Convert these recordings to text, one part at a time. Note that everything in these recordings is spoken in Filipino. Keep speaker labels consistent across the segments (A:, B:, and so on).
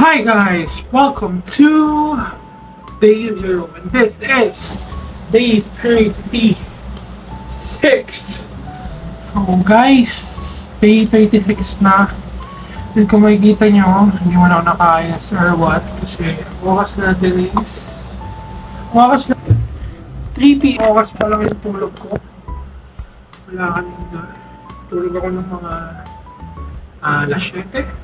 A: Hi guys, welcome to day 0 and this is day 36. So guys, day 36 na. Dito kung makikita nyo, hindi mo na ako nakaayos or what kasi oras natin is oras na 3 p.m. Oras pa lang yung tulog ko. Wala kanina. Tulog ako ng mga alas 7.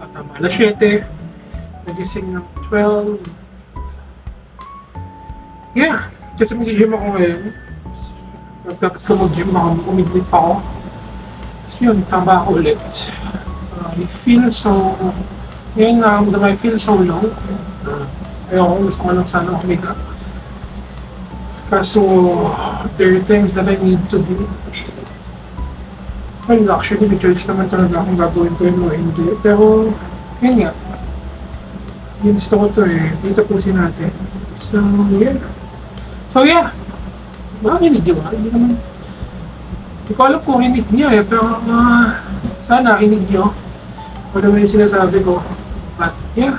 A: Tama, alas 7. Nagising ng 12. Yeah, kasi mag-gym ako ngayon. Pagkatapos ko mag-gym, umidlit pa ako. Tapos yun, tama ako ulit. I feel so... Ngayon I feel so low. Ayoko, gusto ko lang sana humiga. Kaso, there are things that I need to do. Well, actually, may choice naman talaga kung gagawin ko yun o hindi. Pero, yun nga. Yung gusto ko to eh. Dito pusin natin. So, yeah. Makinig nyo ba? Hindi naman. Hindi ko alam kung hinig nyo eh. Pero, sana hinig nyo. Ano naman yung sinasabi ko. But, yeah.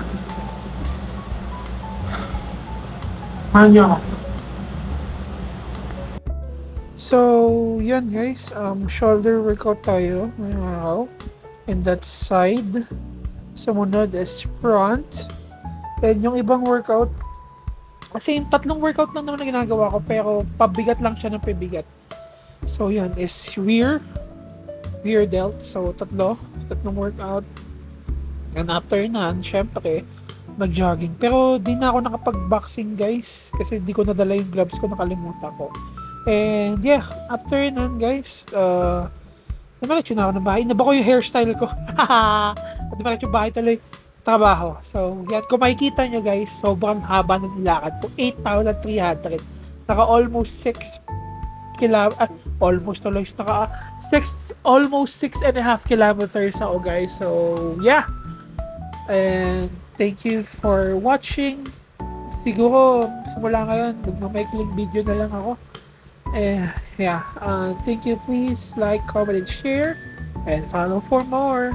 A: Mahan nyo ako. So, yan guys, shoulder workout tayo ngayong araw. And that side. Sumunod is front. And yung ibang workout, kasi yung tatlong workout lang naman na ginagawa ko, pero pabigat lang siya ng pabigat. So, yan is rear delt. So, tatlong workout. And after nan, syempre, mag-jogging. Pero, di na ako nakapag-boxing guys, kasi di ko nadala yung gloves ko, nakalimutan ko. And yeah, after nun guys, dumiretso na ako ng bahay. Naba ko yung hairstyle ko. Dumiretso yung bahay tuloy trabaho. So yan, kung makikita nyo guys, sobrang haba ng nilakad ko. 8,300. Naka almost 6 almost tuloy. Almost 6.5 kilometers ako guys. So yeah. And thank you for watching. Siguro, simula ngayon, magmamaikling video na lang ako. Yeah, thank you. Please like, comment, and share, and follow for more.